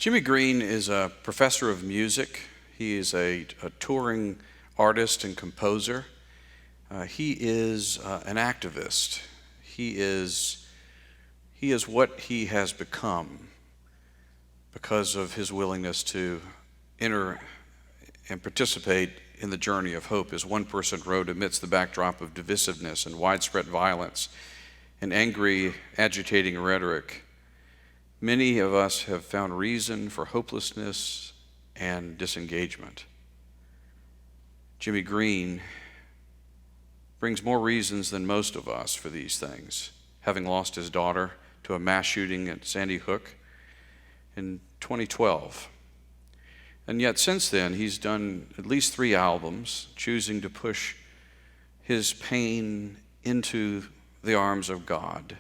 Jimmy Greene is a professor of music. He is a touring artist and composer. He is an activist. He is what he has become because of his willingness to enter and participate in the journey of hope as one person wrote amidst the backdrop of divisiveness and widespread violence and angry, agitating rhetoric. Many of us have found reason for hopelessness and disengagement. Jimmy Greene brings more reasons than most of us for these things, having lost his daughter to a mass shooting at Sandy Hook in 2012. And yet since then, he's done at least 3 albums, choosing to push his pain into the arms of God,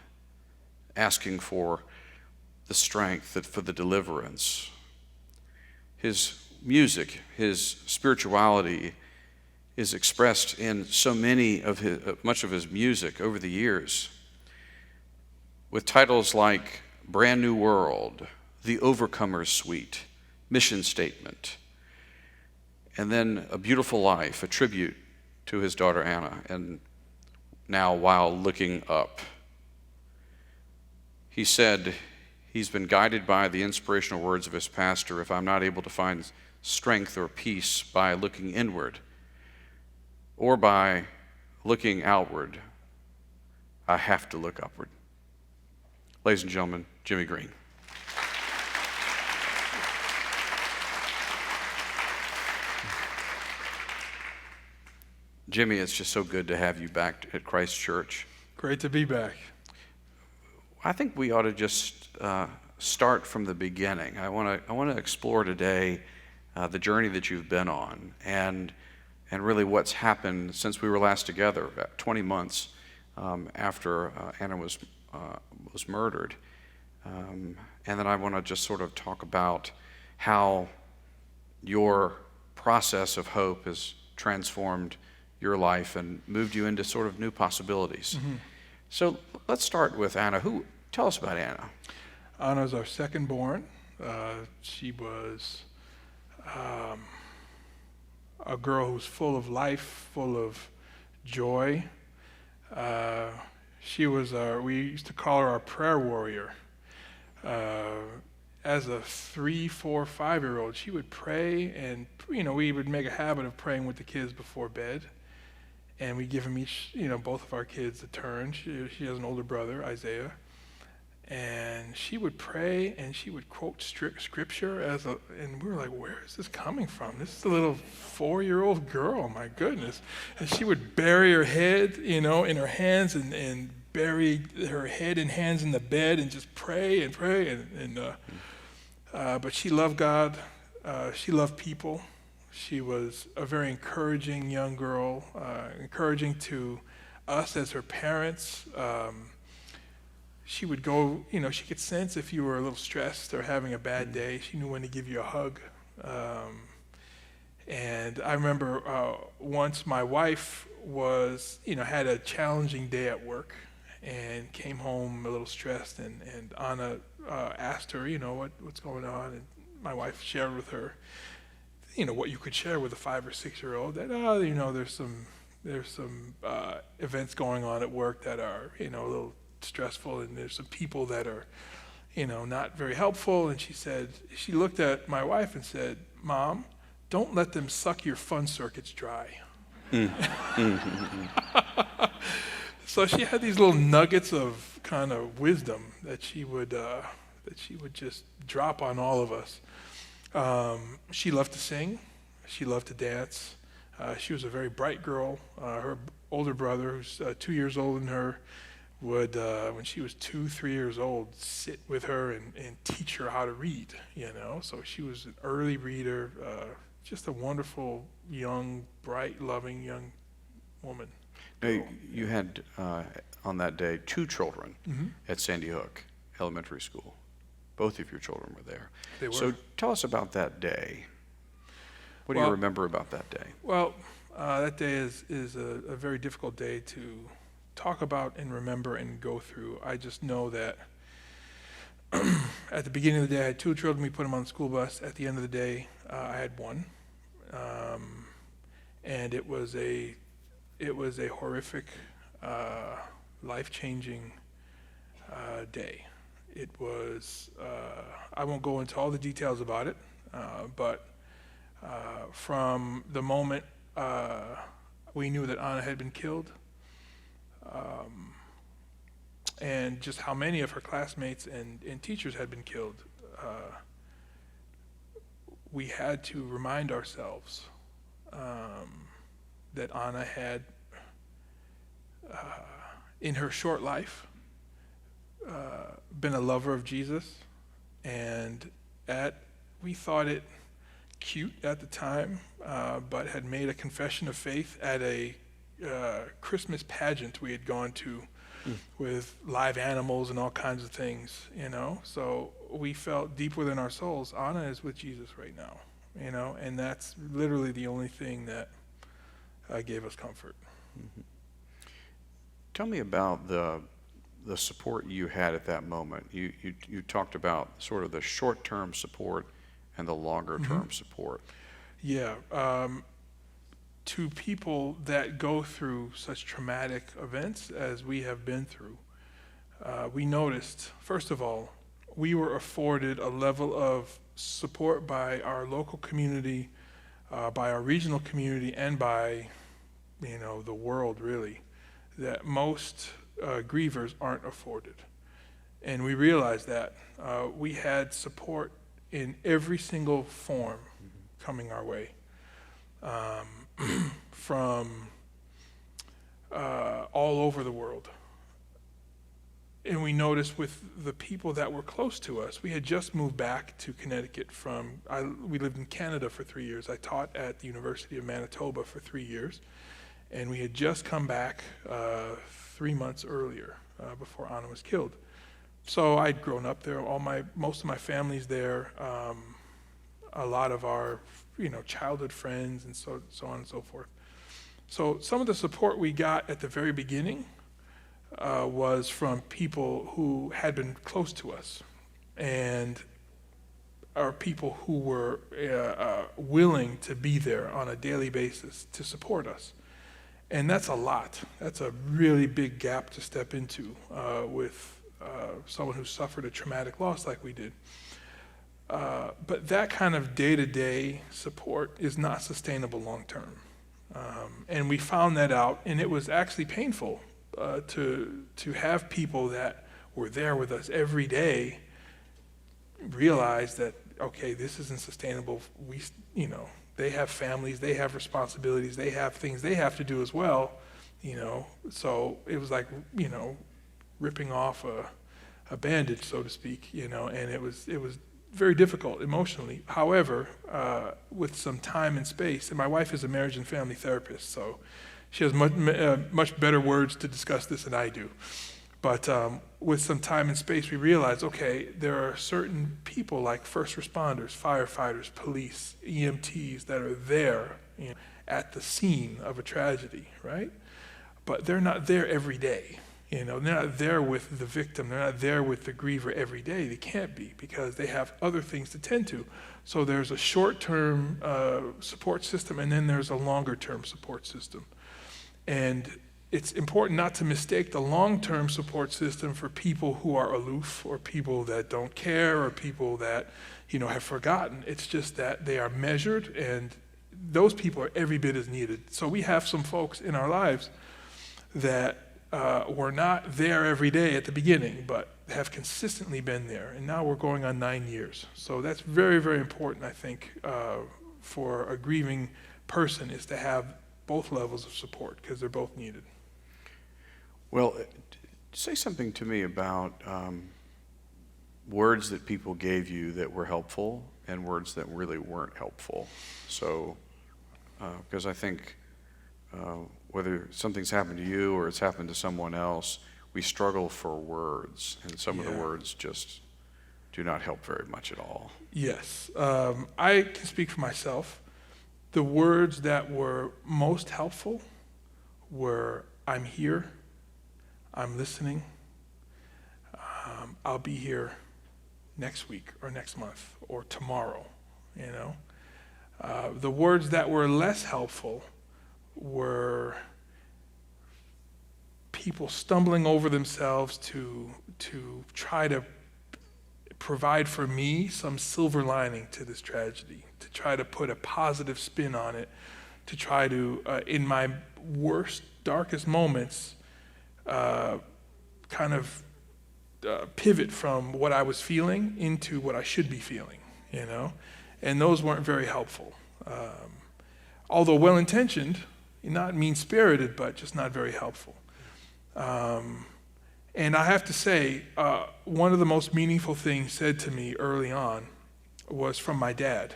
asking for the strength for the deliverance. His music, his spirituality is expressed in so much of his music over the years, with titles like Brand New World, The Overcomer's Suite, Mission Statement, and then A Beautiful Life, a tribute to his daughter Anna, and now While Looking Up. He said he's been guided by the inspirational words of his pastor, if I'm not able to find strength or peace by looking inward or by looking outward, I have to look upward. Ladies and gentlemen, Jimmy Greene. Jimmy, it's just so good to have you back at Christ Church. Great to be back. I think we ought to just start from the beginning. I want to explore today the journey that you've been on, and really what's happened since we were last together, about 20 months after Anna was murdered. And then I want to just sort of talk about how your process of hope has transformed your life and moved you into sort of new possibilities. Mm-hmm. So let's start with Anna. Tell us about Anna. Anna's our second born. She was a girl who was full of life, full of joy. She was we used to call her our prayer warrior. As a 3, 4, 5-year-old, she would pray, and we would make a habit of praying with the kids before bed, and we give them each, both of our kids a turn. She has an older brother, Isaiah, and she would pray and she would quote scripture and we were like, where is this coming from? This is a little 4-year-old girl, my goodness. And she would bury her head, in her hands and bury her head and hands in the bed and just pray and pray. But she loved God. She loved people. She was a very encouraging young girl, encouraging to us as her parents. She would go, she could sense if you were a little stressed or having a bad day. She knew when to give you a hug. And I remember once my wife had a challenging day at work and came home a little stressed, and Anna asked her, what's going on? And my wife shared with her, what you could share with a 5 or 6-year-old, that, there's some events going on at work that are, a little stressful, and there's some people that are, not very helpful. And she looked at my wife and said, Mom, don't let them suck your fun circuits dry. So she had these little nuggets of kind of wisdom that she would just drop on all of us. She loved to sing. She loved to dance. She was a very bright girl. Her older brother, who's 2 years older than her, would, when she was 2, 3 years old, sit with her and teach her how to read, So she was an early reader, just a wonderful, young, bright, loving young woman. Now, you had, on that day, 2 children at Sandy Hook Elementary School. Both of your children were there. They were. So tell us about that day. What do you remember about that day? Well, that day is a very difficult day to talk about and remember and go through. I just know that At the beginning of the day, I had 2 children. We put them on the school bus. At the end of the day, I had 1. And it was a horrific, life-changing day. It was, I won't go into all the details about it, but from the moment we knew that Anna had been killed, and just how many of her classmates and teachers had been killed, we had to remind ourselves that Anna had, in her short life, been a lover of Jesus, and we thought it cute at the time, but had made a confession of faith at a Christmas pageant we had gone to with live animals and all kinds of things, So we felt deep within our souls, Anna is with Jesus right now, and that's literally the only thing that gave us comfort. Mm-hmm. Tell me about the support you had at that moment. You talked about sort of the short-term support and the longer-term support. Yeah. To people that go through such traumatic events as we have been through, we noticed, first of all, we were afforded a level of support by our local community, by our regional community, and by, the world, really, that most grievers aren't afforded. And we realized that we had support in every single form coming our way, from all over the world. And we noticed with the people that were close to us, we had just moved back to Connecticut we lived in Canada for 3 years. I taught at the University of Manitoba for 3 years. And we had just come back 3 months earlier, before Anna was killed. So I'd grown up there. Most of my family's there. A lot of our, childhood friends, and so on and so forth. So some of the support we got at the very beginning was from people who had been close to us, and are people who were willing to be there on a daily basis to support us. And that's a lot. That's a really big gap to step into with someone who suffered a traumatic loss like we did. But that kind of day-to-day support is not sustainable long-term. And we found that out, and it was actually painful to have people that were there with us every day realize that, okay, this isn't sustainable. They have families, they have responsibilities, they have things they have to do as well, So it was like, ripping off a bandage, so to speak, and it was very difficult emotionally. However, with some time and space, and my wife is a marriage and family therapist, so she has much better words to discuss this than I do. But with some time and space, we realized, okay, there are certain people like first responders, firefighters, police, EMTs that are there at the scene of a tragedy, right? But they're not there every day. They're not there with the victim. They're not there with the griever every day. They can't be, because they have other things to tend to. So there's a short-term support system, and then there's a longer-term support system. And it's important not to mistake the long-term support system for people who are aloof, or people that don't care, or people that, have forgotten. It's just that they are measured, and those people are every bit as needed. So we have some folks in our lives that were not there every day at the beginning, but have consistently been there. And now we're going on 9 years. So that's very, very important, I think, for a grieving person, is to have both levels of support, because they're both needed. Well, say something to me about words that people gave you that were helpful and words that really weren't helpful. So, because I think whether something's happened to you or it's happened to someone else, we struggle for words, and some of the words just do not help very much at all. Yes. I can speak for myself. The words that were most helpful were, I'm here, I'm listening, I'll be here, next week or next month or tomorrow, The words that were less helpful were people stumbling over themselves to try to provide for me some silver lining to this tragedy, to try to put a positive spin on it, to try to, in my worst, darkest moments, kind of pivot from what I was feeling into what I should be feeling, And those weren't very helpful. Although well-intentioned, not mean-spirited, but just not very helpful. And I have to say, one of the most meaningful things said to me early on was from my dad.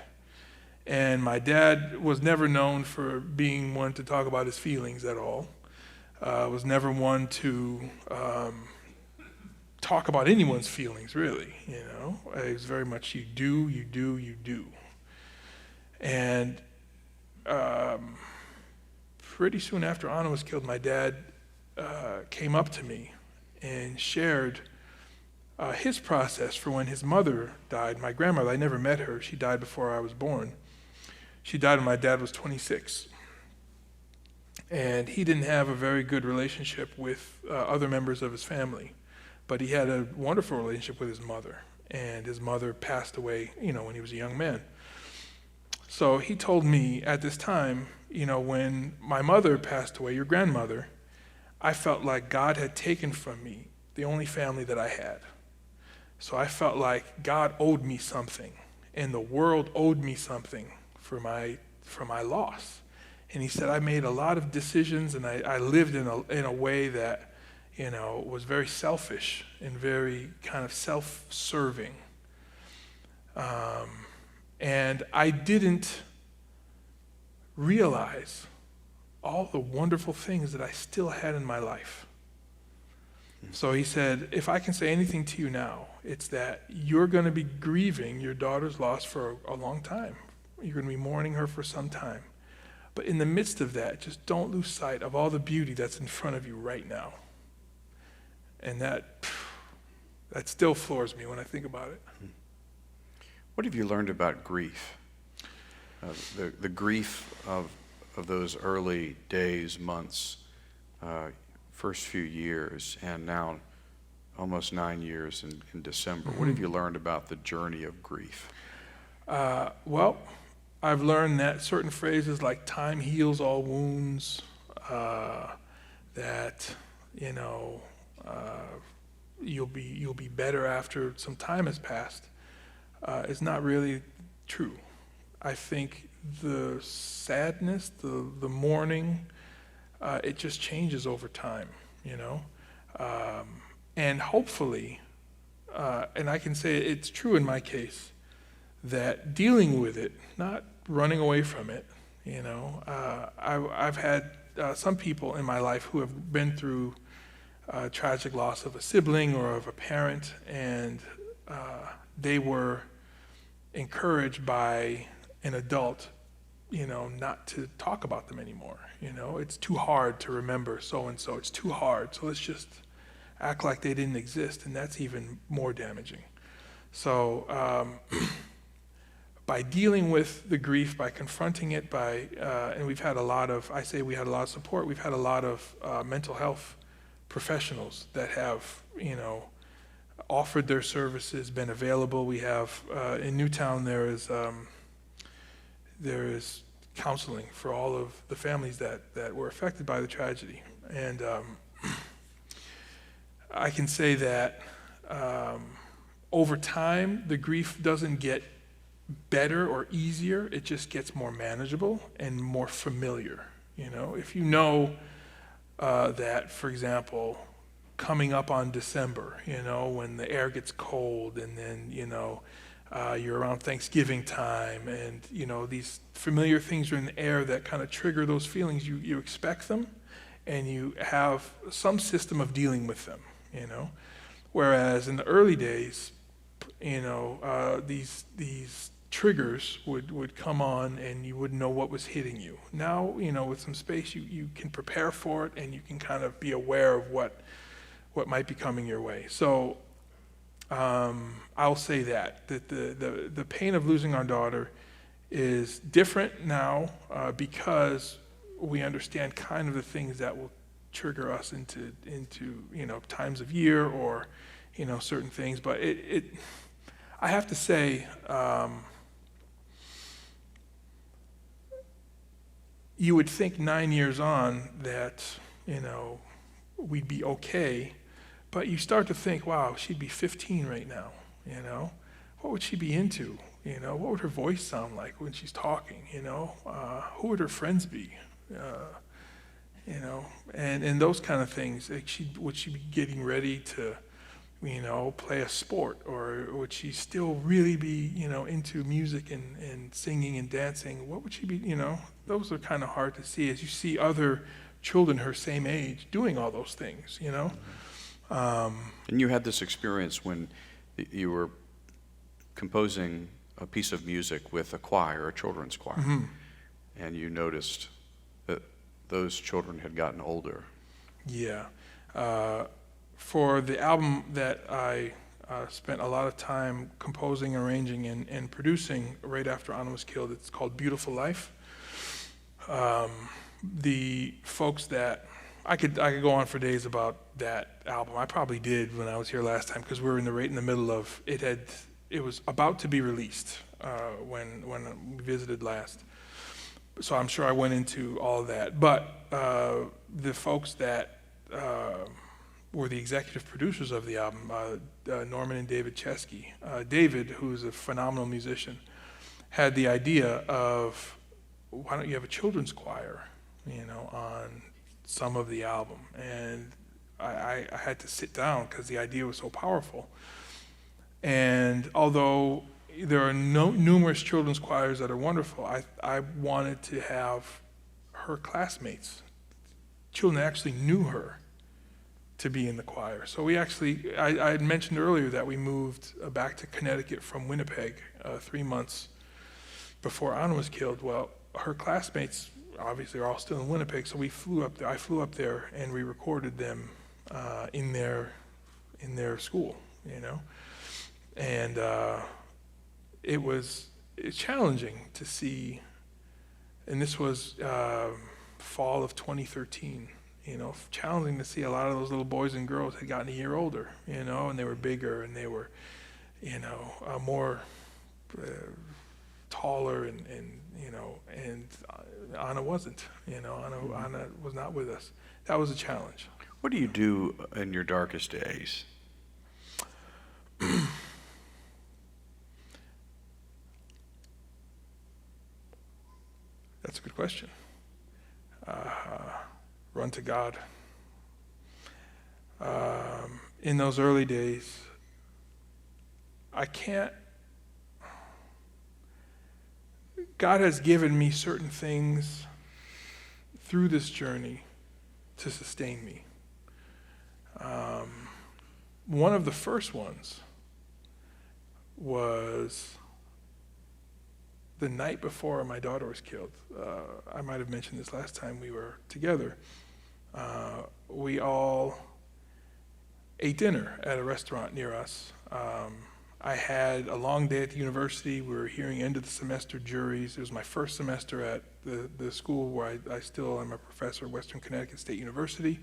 And my dad was never known for being one to talk about his feelings at all. Was never one to talk about anyone's feelings, really, It was very much you do. And pretty soon after Anna was killed, my dad came up to me and shared his process for when his mother died. My grandmother, I never met her. She died before I was born. She died when my dad was 26. And he didn't have a very good relationship with other members of his family, but he had a wonderful relationship with his mother. And his mother passed away, when he was a young man. So he told me at this time, when my mother passed away, your grandmother, I felt like God had taken from me the only family that I had. So I felt like God owed me something, and the world owed me something for my loss. And he said, I made a lot of decisions, and I lived in a way that, was very selfish and very kind of self-serving. And I didn't realize all the wonderful things that I still had in my life. So he said, if I can say anything to you now, it's that you're going to be grieving your daughter's loss for a long time. You're going to be mourning her for some time. But in the midst of that, just don't lose sight of all the beauty that's in front of you right now. And that still floors me when I think about it. What have you learned about grief? The grief of those early days, months, first few years, and now almost 9 years in December. What have you learned about the journey of grief? Well, I've learned that certain phrases like time heals all wounds, that, you'll be better after some time has passed, is not really true. I think the sadness, the mourning, it just changes over time, and hopefully, and I can say it's true in my case, that dealing with it, not running away from it, I've had some people in my life who have been through tragic loss of a sibling or of a parent, and they were encouraged by an adult, not to talk about them anymore. It's too hard to remember so-and-so. It's too hard. So let's just act like they didn't exist, and that's even more damaging. So by dealing with the grief, by confronting it, and we've had a lot of, I say we had a lot of support, we've had a lot of mental health professionals that have, offered their services, been available. We have, in Newtown, there is counseling for all of the families that were affected by the tragedy. And I can say that over time, the grief doesn't get better or easier, it just gets more manageable and more familiar. If you know that, for example, coming up on December, when the air gets cold, and then, you're around Thanksgiving time, and, these familiar things are in the air that kind of trigger those feelings, you expect them, and you have some system of dealing with them, Whereas in the early days, these triggers would come on and you wouldn't know what was hitting you. Now, with some space, you can prepare for it, and you can kind of be aware of what might be coming your way. So I'll say that the pain of losing our daughter is different now because we understand kind of the things that will trigger us into times of year or certain things. But I have to say, you would think 9 years on that we'd be okay, but you start to think, wow, she'd be 15 right now. What would she be into? What would her voice sound like when she's talking? Who would her friends be? And those kind of things. Like would she be getting ready to, play a sport, or would she still really be, into music and singing and dancing? What would she be? Those are kind of hard to see as you see other children her same age doing all those things. And you had this experience when you were composing a piece of music with a choir, a children's choir, Mm-hmm. and you noticed that those children had gotten older. Yeah. For the album that I spent a lot of time composing, arranging, and producing right after Anna was killed, it's called Beautiful Life. The folks that I could go on for days about that album. I probably did when I was here last time because we were right in the middle of it. It was about to be released when we visited last. So I'm sure I went into all of that. But the folks that were the executive producers of the album, Norman and David Chesky. David, who's a phenomenal musician, had the idea of, why don't you have a children's choir, on some of the album? And I had to sit down because the idea was so powerful. And although there are numerous children's choirs that are wonderful, I wanted to have her classmates, children that actually knew her, to be in the choir. So we actually, I had mentioned earlier that we moved back to Connecticut from Winnipeg 3 months before Anna was killed. Well, her classmates obviously are all still in Winnipeg, so we flew up there. I flew up there and we recorded them in their school, and it's challenging to see. And this was fall of 2013. Challenging to see a lot of those little boys and girls had gotten a year older, and they were bigger and they were, more taller and Anna wasn't, Anna was not with us. That was a challenge. What do you do in your darkest days? That's a good question. Run to God. In those early days, God has given me certain things through this journey to sustain me. One of the first ones was the night before my daughter was killed. I might have mentioned this last time we were together. We all ate dinner at a restaurant near us. I had a long day at the university. We were hearing end of the semester juries. It was my first semester at the school where I still am a professor at Western Connecticut State University.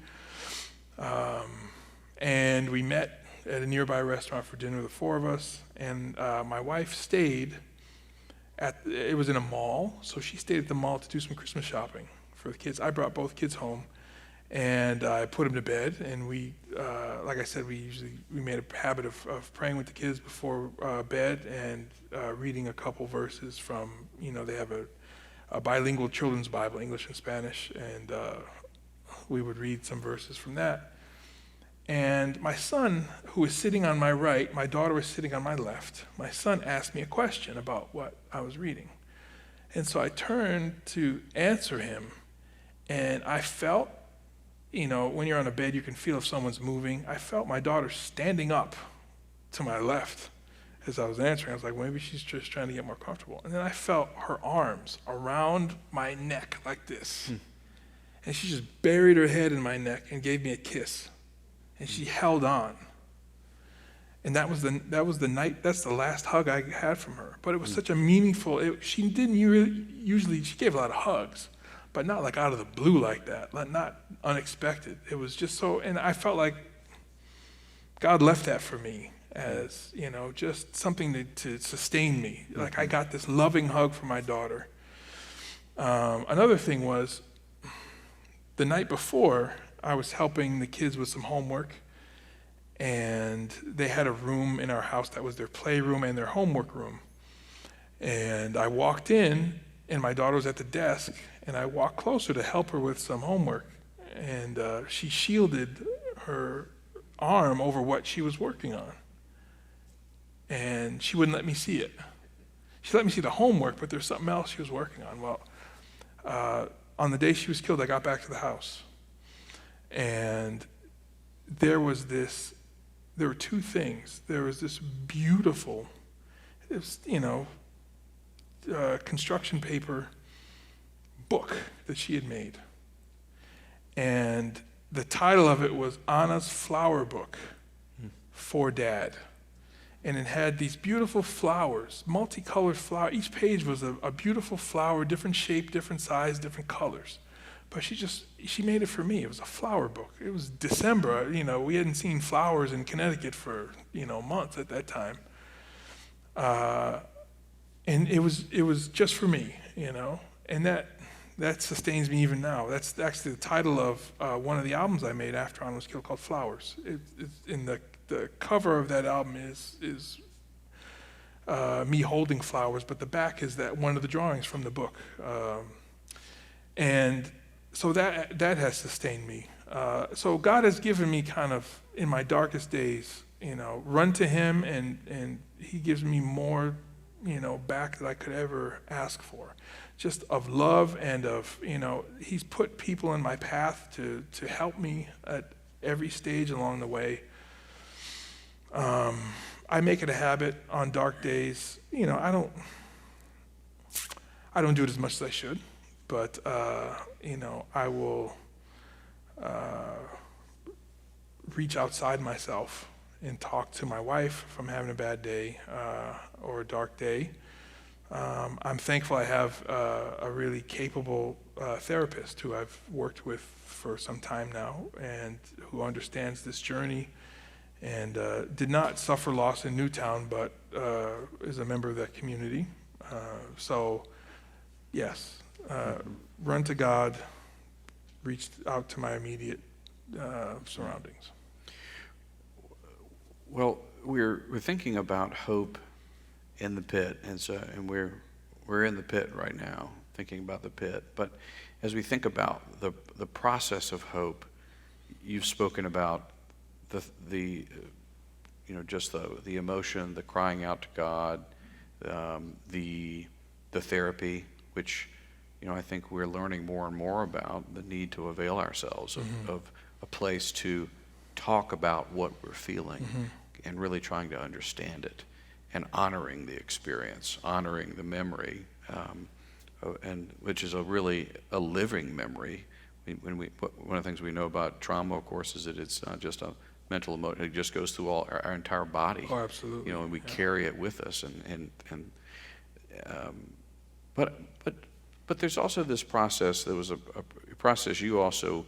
And we met at a nearby restaurant for dinner, the four of us. And my wife stayed it was in a mall, so she stayed at the mall to do some Christmas shopping for the kids. I brought both kids home, and I put them to bed. And we, like I said, we made a habit of praying with the kids before bed and reading a couple verses from, they have a bilingual children's Bible, English and Spanish, and we would read some verses from that. And my son, who was sitting on my right, my daughter was sitting on my left, my son asked me a question about what I was reading. And so I turned to answer him, and I felt, when you're on a bed, you can feel if someone's moving. I felt my daughter standing up to my left as I was answering. I was like, maybe she's just trying to get more comfortable. And then I felt her arms around my neck like this. And she just buried her head in my neck and gave me a kiss. And she held on. And that was the night. That's the last hug I had from her. But it was such a meaningful. She didn't usually. She gave a lot of hugs, but not like out of the blue like that. Not unexpected. It was just so. And I felt like God left that for me as just something to sustain me. Like I got this loving hug from my daughter. Another thing was the night before I was helping the kids with some homework. And they had a room in our house that was their playroom and their homework room. And I walked in, and my daughter was at the desk, and I walked closer to help her with some homework. And she shielded her arm over what she was working on. And she wouldn't let me see it. She let me see the homework, but there's something else she was working on. Well, on the day she was killed, I got back to the house. And there were two things. There was this beautiful, construction paper book that she had made. And the title of it was Anna's Flower Book for Dad. And it had these beautiful flowers, multicolored flowers. Each page was a beautiful flower, different shape, different size, different colors. But she made it for me. It was a flower book. It was December. We hadn't seen flowers in Connecticut for, months at that time. And it was just for me, and that sustains me even now. That's actually the title of one of the albums I made after Anna was killed, called Flowers. It's in the cover of that album is me holding flowers, but the back is that one of the drawings from the book. And so that has sustained me. So God has given me kind of, in my darkest days, run to him, and he gives me more, back that I could ever ask for. Just of love and of, he's put people in my path to help me at every stage along the way. I make it a habit on dark days. I don't do it as much as I should. But, I will reach outside myself and talk to my wife if I'm having a bad day or a dark day. I'm thankful I have a really capable therapist who I've worked with for some time now and who understands this journey and did not suffer loss in Newtown, but is a member of that community. So, yes. Run to God, reach out to my immediate surroundings. Well, we're thinking about hope in the pit, and we're in the pit right now, thinking about the pit. But as we think about the process of hope, you've spoken about the emotion, the crying out to God, the therapy, which I think we're learning more and more about the need to avail ourselves of a place to talk about what we're feeling and really trying to understand it and honoring the experience, honoring the memory, and which is a living memory. One of the things we know about trauma, of course, is that it's not just a mental emotion; it just goes through our entire body. Oh, absolutely. And we carry it with us, But there's also this process. There was a process you also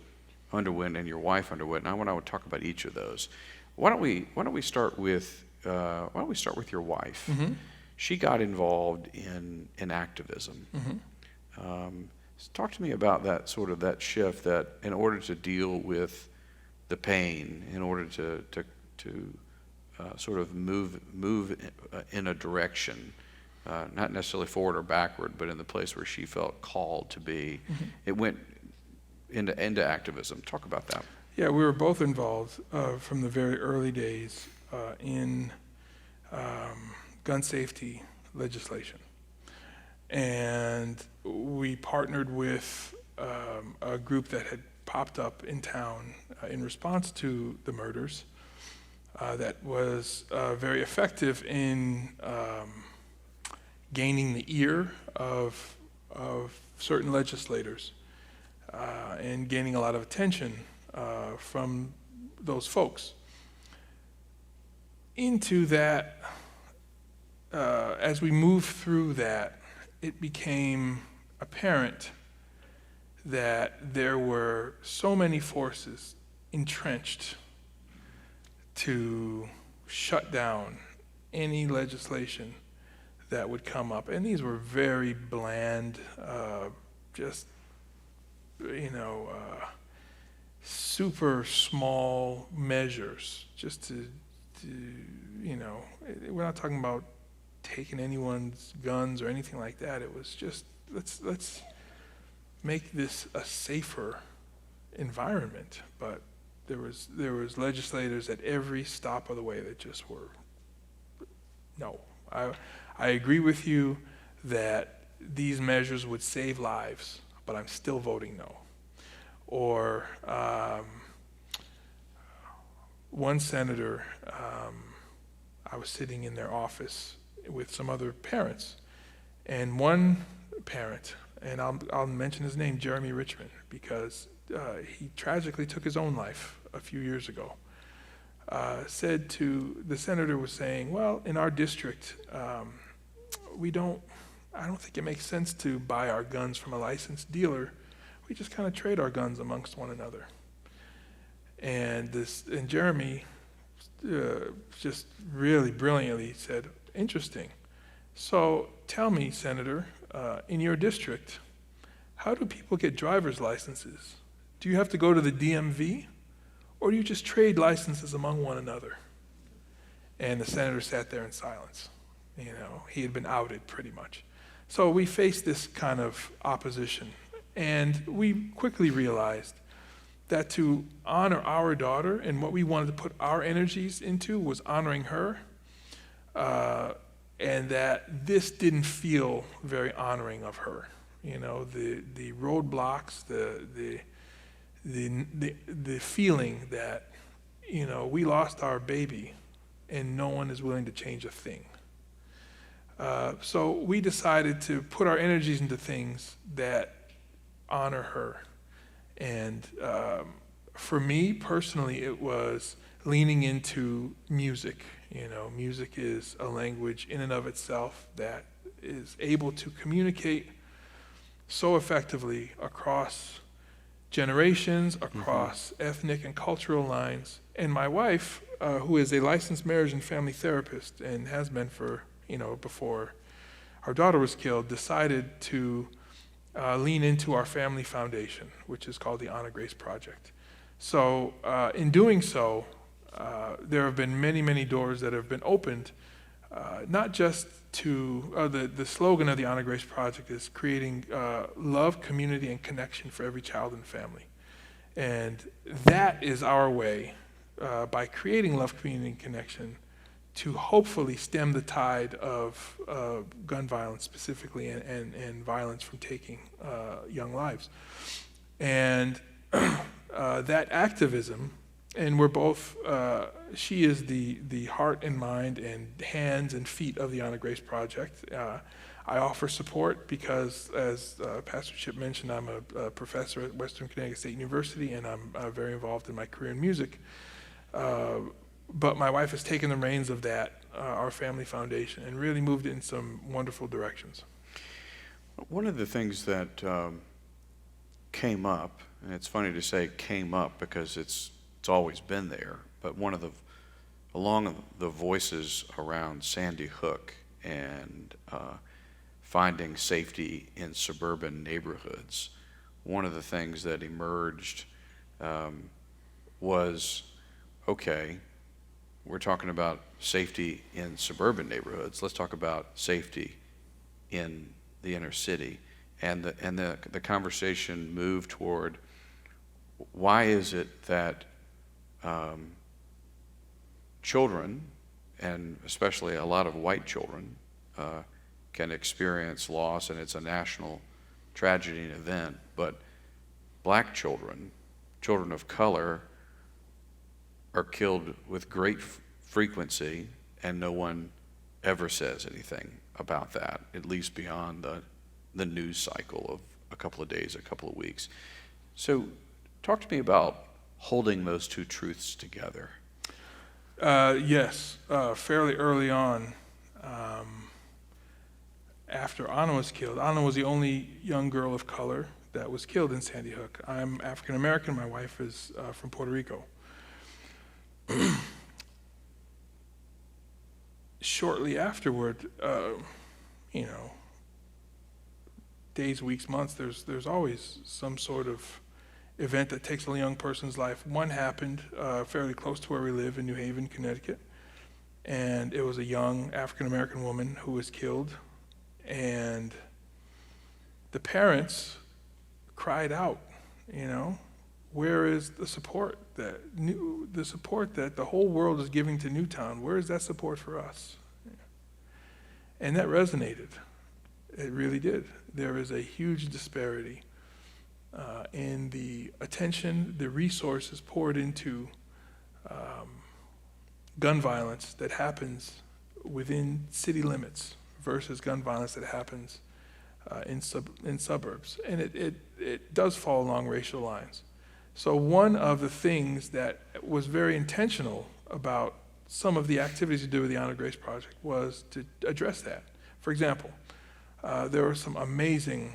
underwent and your wife underwent, and I want to talk about each of those. Why don't we start with your wife? Mm-hmm. She got involved in activism. Mm-hmm. Talk to me about that shift, that in order to deal with the pain, in order to sort of move in a direction. Not necessarily forward or backward, but in the place where she felt called to be. Mm-hmm. It went into activism. Talk about that. Yeah, we were both involved from the very early days in gun safety legislation. And we partnered with a group that had popped up in town in response to the murders that was very effective in gaining the ear of certain legislators and gaining a lot of attention from those folks. into that, as we moved through that, it became apparent that there were so many forces entrenched to shut down any legislation that would come up. And these were very bland, just, super small measures, just to, we're not talking about taking anyone's guns or anything like that. It was just, let's make this a safer environment. But there was legislators at every stop of the way that just were, no. I agree with you that these measures would save lives, but I'm still voting no. Or one senator, I was sitting in their office with some other parents, and one parent, and I'll mention his name, Jeremy Richmond, because he tragically took his own life a few years ago, said to, the senator was saying, well, in our district, I don't think it makes sense to buy our guns from a licensed dealer. We just kind of trade our guns amongst one another. And Jeremy just really brilliantly said, interesting. So tell me, Senator, in your district, how do people get driver's licenses? Do you have to go to the DMV, or do you just trade licenses among one another? And the senator sat there in silence. He had been outed pretty much. So we faced this kind of opposition. And we quickly realized that to honor our daughter, and what we wanted to put our energies into was honoring her, and that this didn't feel very honoring of her. The roadblocks, the feeling that, we lost our baby and no one is willing to change a thing. So we decided to put our energies into things that honor her. And for me personally, it was leaning into music. Music is a language in and of itself that is able to communicate so effectively across generations, across ethnic and cultural lines. And my wife, who is a licensed marriage and family therapist and has been for, before our daughter was killed, decided to lean into our family foundation, which is called the Honor Grace Project. So in doing so, there have been many, many doors that have been opened, not just to, the slogan of the Honor Grace Project is creating love, community, and connection for every child and family. And that is our way, by creating love, community, and connection, to hopefully stem the tide of gun violence specifically, and violence from taking young lives. And that activism, and we're both, she is the heart and mind and hands and feet of the Honor Grace Project. I offer support because, as Pastor Chip mentioned, I'm a professor at Western Connecticut State University, and I'm very involved in my career in music. But my wife has taken the reins of that, our family foundation, and really moved it in some wonderful directions. One of the things that came up, and it's funny to say came up because it's always been there, but along the voices around Sandy Hook and finding safety in suburban neighborhoods, one of the things that emerged was, okay, we're talking about safety in suburban neighborhoods. Let's talk about safety in the inner city. And the conversation moved toward, why is it that children, and especially a lot of white children, can experience loss, and it's a national tragedy and event, but black children, children of color, are killed with great frequency, and no one ever says anything about that, at least beyond the news cycle of a couple of days, a couple of weeks. So talk to me about holding those two truths together. Yes, fairly early on, after Anna was killed. Anna was the only young girl of color that was killed in Sandy Hook. I'm African American. My wife is from Puerto Rico. Shortly afterward, you know, days, weeks, months, there's always some sort of event that takes a young person's life. One happened fairly close to where we live in New Haven, Connecticut, and it was a young African American woman who was killed, and the parents cried out, you know, where is the support that the whole world is giving to Newtown? Where is that support for us? And that resonated. It really did. There is a huge disparity in the attention, the resources poured into gun violence that happens within city limits versus gun violence that happens in suburbs. And it does fall along racial lines. So one of the things that was very intentional about some of the activities we do with the Honor Grace Project was to address that. For example, there were some amazing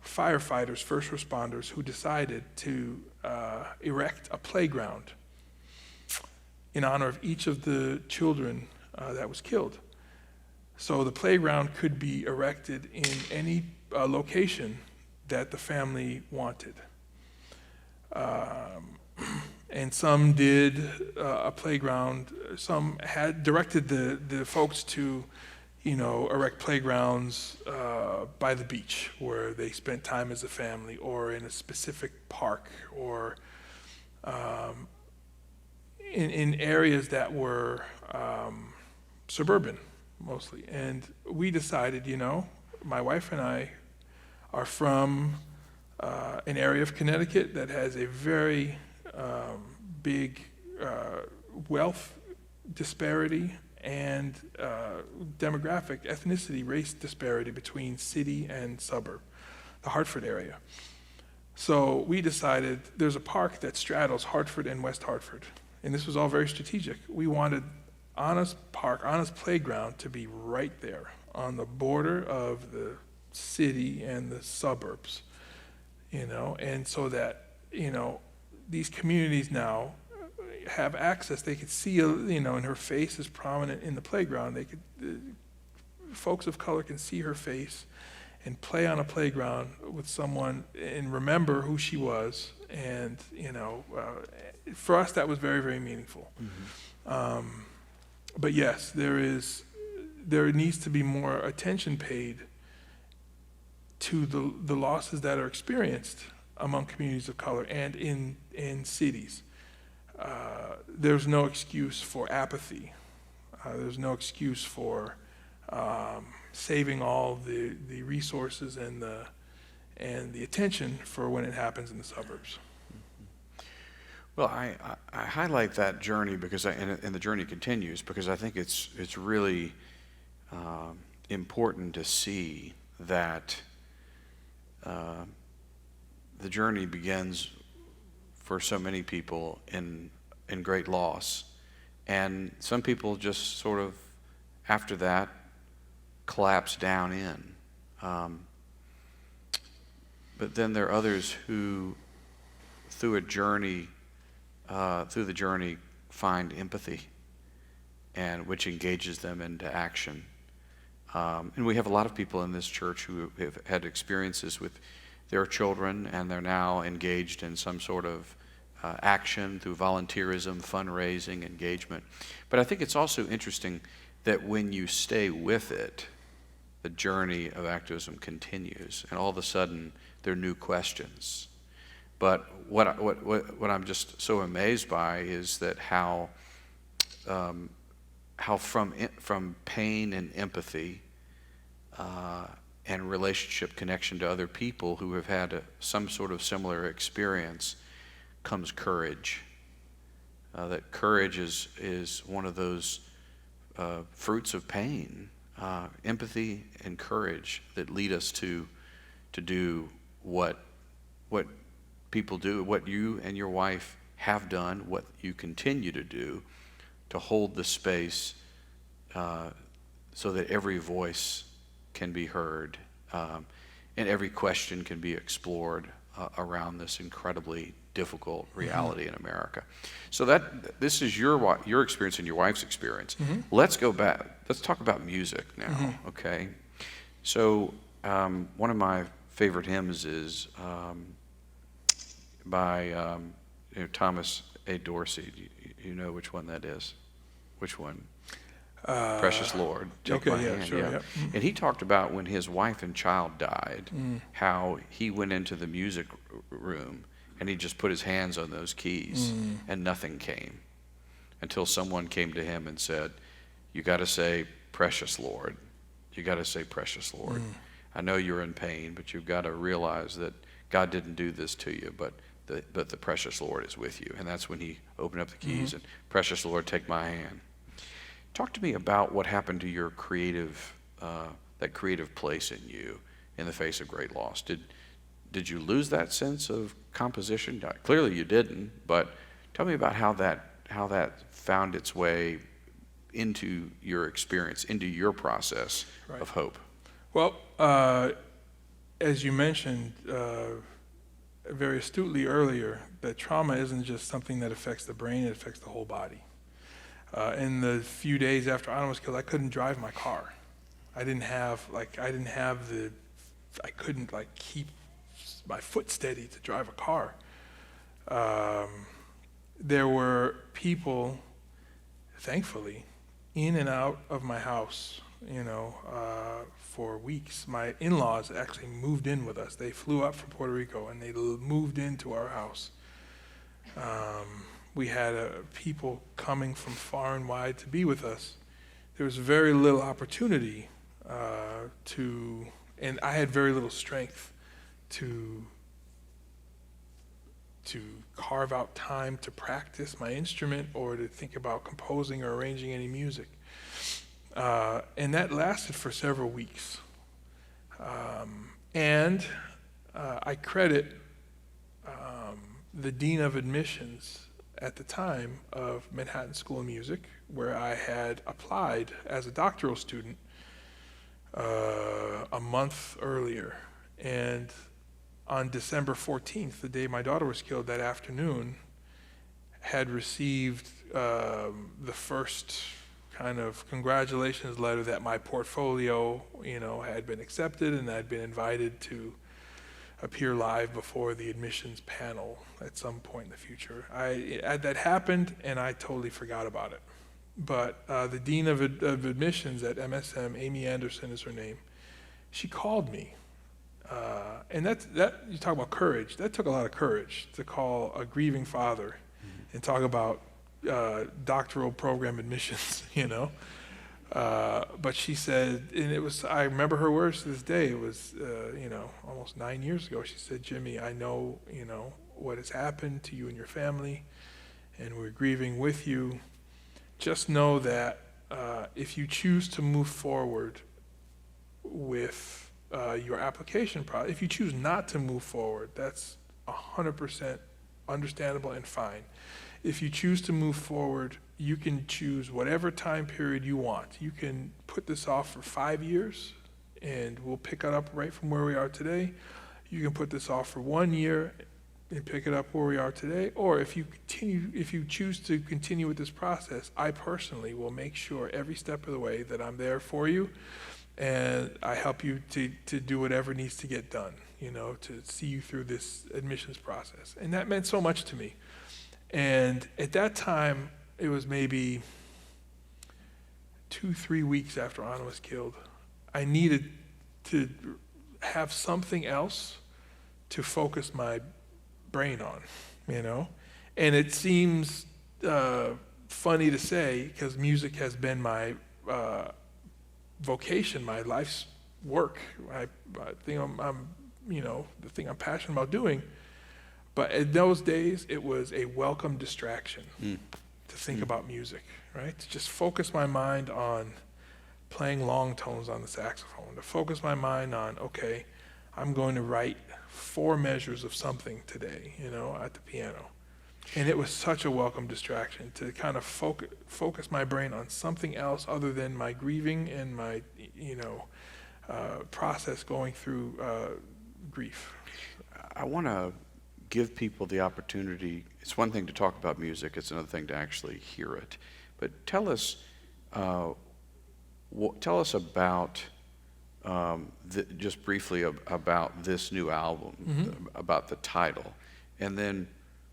firefighters, first responders, who decided to erect a playground in honor of each of the children that was killed. So the playground could be erected in any location that the family wanted. And some did a playground, some had directed the folks to, you know, erect playgrounds by the beach where they spent time as a family, or in a specific park, or in areas that were suburban mostly. And we decided, you know, my wife and I are from an area of Connecticut that has a very big wealth disparity and demographic, ethnicity, race disparity between city and suburb, the Hartford area. So we decided there's a park that straddles Hartford and West Hartford, and this was all very strategic. We wanted Anna's park, Anna's playground, to be right there on the border of the city and the suburbs, you know, and so that, you know, these communities now have access. They could see, you know, and her face is prominent in the playground. They could, folks of color can see her face and play on a playground with someone and remember who she was. And, you know, for us that was very, very meaningful. Mm-hmm. But yes, there needs to be more attention paid to the losses that are experienced among communities of color and in cities. There's no excuse for apathy. There's no excuse for saving all the resources and the attention for when it happens in the suburbs. Well, I highlight that journey because and the journey continues because I think it's really important to see that the journey begins for so many people in great loss, and some people just sort of after that collapse down in. But then there are others who, through the journey, find empathy, and which engages them into action. And we have a lot of people in this church who have had experiences with their children, and they're now engaged in some sort of action through volunteerism, fundraising, engagement. But I think it's also interesting that when you stay with it, the journey of activism continues, and all of a sudden there are new questions. But what I'm just so amazed by is that how from pain and empathy and relationship connection to other people who have had some sort of similar experience comes courage. That courage is one of those fruits of pain, empathy and courage that lead us to do what people do, what you and your wife have done, what you continue to do, to hold the space so that every voice can be heard, and every question can be explored around this incredibly difficult reality in America. So this is your experience and your wife's experience. Let's go back. Let's talk about music now, okay? So one of my favorite hymns is by Thomas A. Dorsey. You know which one that is? Which one? Precious Lord, take my hand. Sure, yeah. And he talked about when his wife and child died, how he went into the music room and he just put his hands on those keys and nothing came until someone came to him and said, you got to say, precious Lord. You got to say, precious Lord. I know you're in pain, but you've got to realize that God didn't do this to you, but the precious Lord is with you. And that's when he opened up the keys and, precious Lord, take my hand. Talk to me about what happened to your that creative place in you in the face of great loss. Did you lose that sense of composition? Clearly you didn't, but tell me about how that found its way into your experience, into your process of hope. Well, as you mentioned very astutely earlier, that trauma isn't just something that affects the brain, it affects the whole body. In the few days after Anna was killed, I couldn't drive my car. I couldn't keep my foot steady to drive a car. There were people, thankfully, in and out of my house, for weeks. My in-laws actually moved in with us. They flew up from Puerto Rico and they moved into our house. We had people coming from far and wide to be with us. There was very little opportunity and I had very little strength to carve out time to practice my instrument or to think about composing or arranging any music. And that lasted for several weeks. And I credit the Dean of Admissions at the time of Manhattan School of Music, where I had applied as a doctoral student a month earlier. And on December 14th, the day my daughter was killed, that afternoon, had received the first kind of congratulations letter that my portfolio, had been accepted and I'd been invited to appear live before the admissions panel at some point in the future. That happened and I totally forgot about it. But the Dean of Admissions at MSM, Amy Anderson is her name, she called me. And that you talk about courage, that took a lot of courage to call a grieving father and talk about doctoral program admissions, But she said, and I remember her words to this day, it was, almost 9 years ago. She said, Jimmy, I know, what has happened to you and your family, and we're grieving with you. Just know that if you choose to move forward with your application process, if you choose not to move forward, that's 100% understandable and fine. If you choose to move forward, you can choose whatever time period you want. You can put this off for 5 years, and we'll pick it up right from where we are today. You can put this off for 1 year and pick it up where we are today. Or if you choose to continue with this process, I personally will make sure every step of the way that I'm there for you, and I help you to do whatever needs to get done, to see you through this admissions process. And that meant so much to me. And at that time, it was maybe 2-3 weeks after Anna was killed. I needed to have something else to focus my brain on, And it seems funny to say, because music has been my vocation, my life's work. I think the thing I'm passionate about doing. But in those days, it was a welcome distraction to think about music, right? To just focus my mind on playing long tones on the saxophone, to focus my mind on, okay, I'm going to write 4 measures of something today, at the piano. And it was such a welcome distraction to kind of focus my brain on something else other than my grieving and my, process going through grief. I want to give people the opportunity. It's one thing to talk about music, it's another thing to actually hear it. But tell us about, just briefly about this new album, about the title. And then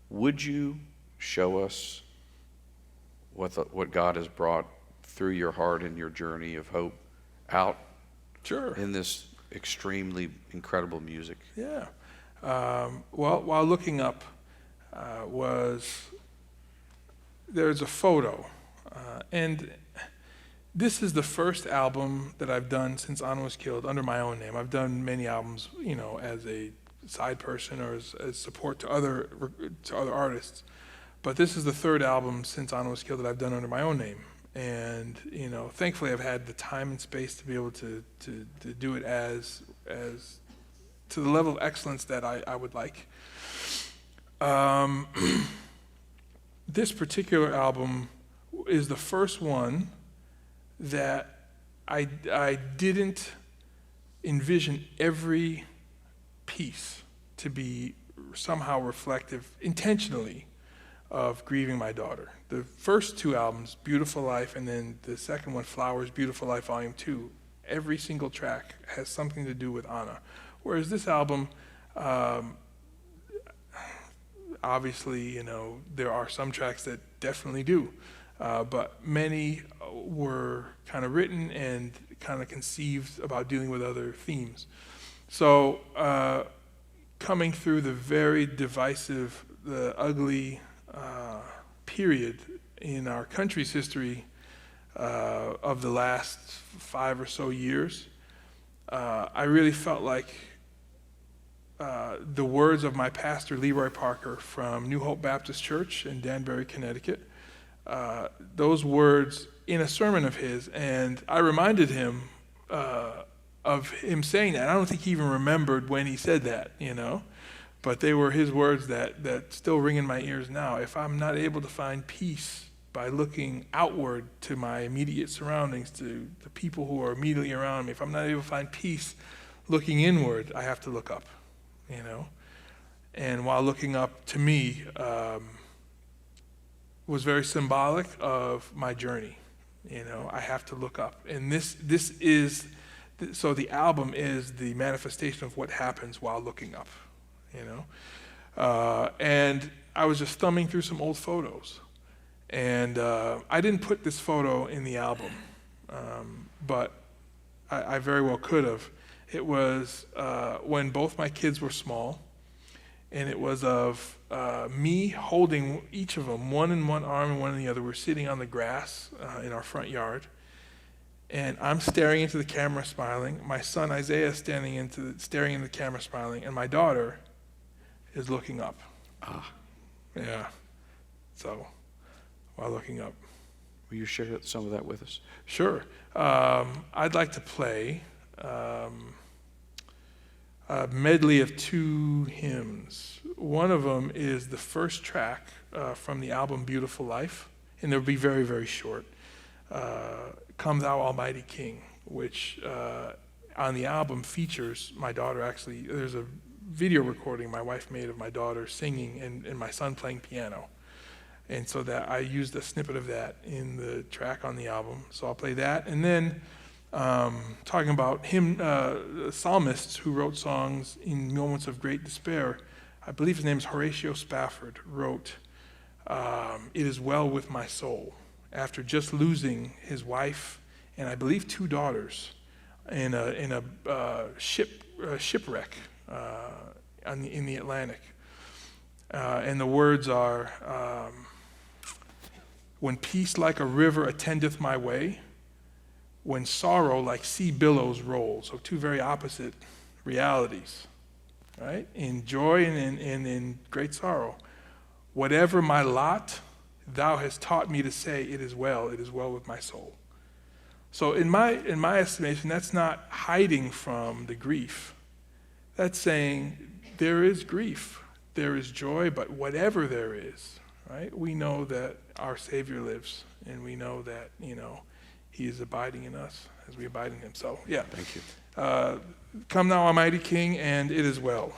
would you show us what God has brought through your heart and your journey of hope out Sure. in this extremely incredible music? Yeah. Well, while looking up, there's a photo, and this is the first album that I've done since Anna was killed under my own name. I've done many albums, as a side person or as support to other artists, but this is the third album since Anna was killed that I've done under my own name. And thankfully, I've had the time and space to be able to do it as to the level of excellence that I would like. This particular album is the first one that I didn't envision every piece to be somehow reflective intentionally of grieving my daughter. The first two albums, Beautiful Life, and then the second one, Flowers, Beautiful Life, Volume 2, every single track has something to do with Anna. Whereas this album, obviously, there are some tracks that definitely do, but many were kind of written and kind of conceived about dealing with other themes. So coming through the very divisive, the ugly period in our country's history of the last 5 or so years, I really felt like the words of my pastor, Leroy Parker, from New Hope Baptist Church in Danbury, Connecticut, those words in a sermon of his, and I reminded him of him saying that. I don't think he even remembered when he said that, but they were his words that still ring in my ears now. If I'm not able to find peace by looking outward to my immediate surroundings, to the people who are immediately around me, if I'm not able to find peace looking inward, I have to look up, And while looking up, to me, was very symbolic of my journey. I have to look up. And so the album is the manifestation of what happens while looking up, And I was just thumbing through some old photos. And I didn't put this photo in the album, but I very well could have. It was when both my kids were small, and it was of me holding each of them, one in one arm and one in the other. We're sitting on the grass in our front yard, and I'm staring into the camera smiling. My son Isaiah staring into the camera smiling, and my daughter is looking up. Yeah. So, while looking up. Will you share some of that with us? Sure. I'd like to play a medley of 2 hymns. One of them is the first track from the album Beautiful Life, and they'll be very, very short. Come Thou Almighty King, which on the album features my daughter. Actually, there's a video recording my wife made of my daughter singing and my son playing piano. And so that I used a snippet of that in the track on the album. So I'll play that. And then talking about psalmists who wrote songs in moments of great despair, I believe his name is Horatio Spafford, wrote, It Is Well With My Soul, after just losing his wife and I believe 2 daughters in a shipwreck in the Atlantic. And the words are, when peace like a river attendeth my way, when sorrow like sea billows roll. So 2 very opposite realities, right? In joy and in great sorrow. Whatever my lot, thou hast taught me to say, it is well with my soul. So in my estimation, that's not hiding from the grief. That's saying there is grief. there is joy, but whatever there is, right? We know that our Savior lives, and we know that, he is abiding in us as we abide in him. So, yeah. Thank you. Come now, Almighty King, and it is well.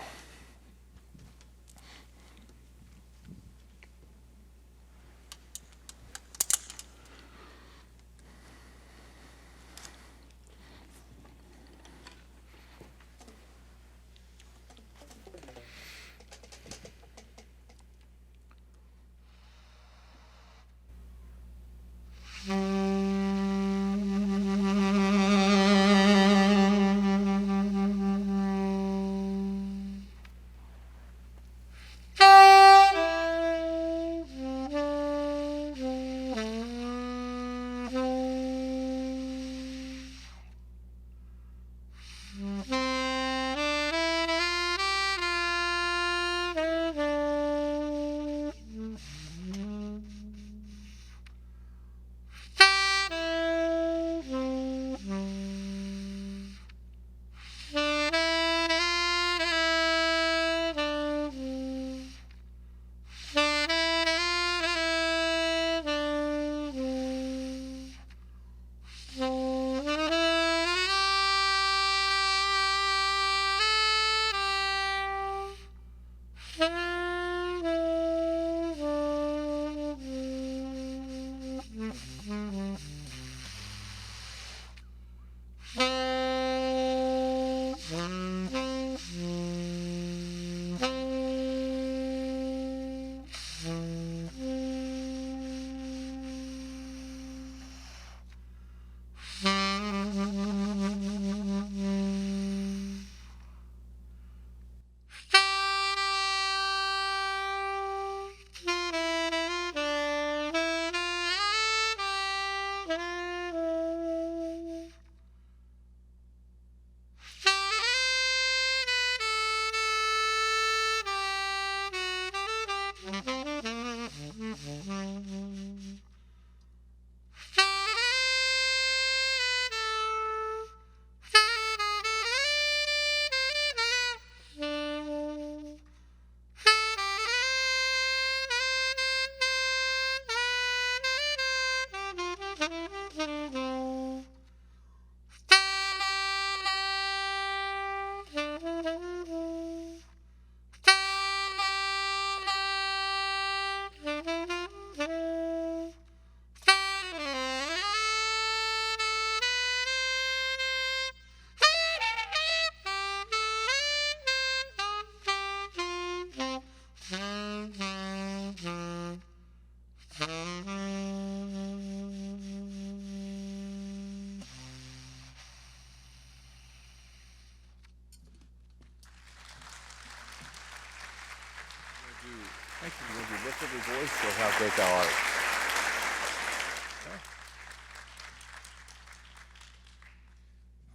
Thank you. Would you lift up your voice for how great thou art?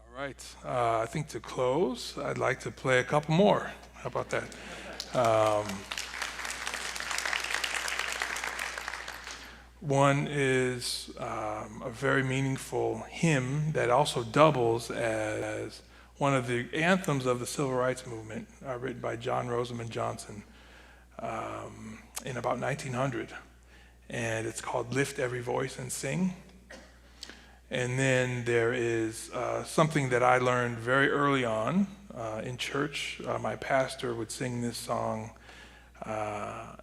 All right. I think to close, I'd like to play a couple more. How about that? One is a very meaningful hymn that also doubles as one of the anthems of the Civil Rights Movement, written by John Rosamond Johnson in about 1900. And it's called Lift Every Voice and Sing. And then there is something that I learned very early on in church. My pastor would sing this song,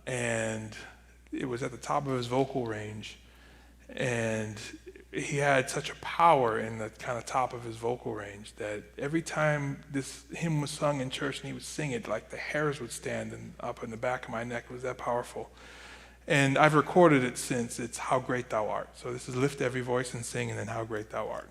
and it was at the top of his vocal range. And he had such a power in the kind of top of his vocal range that every time this hymn was sung in church and he would sing it, like the hairs would stand up in the back of my neck. It was that powerful. And I've recorded it since. It's How Great Thou Art. So this is Lift Every Voice and Sing, and then How Great Thou Art.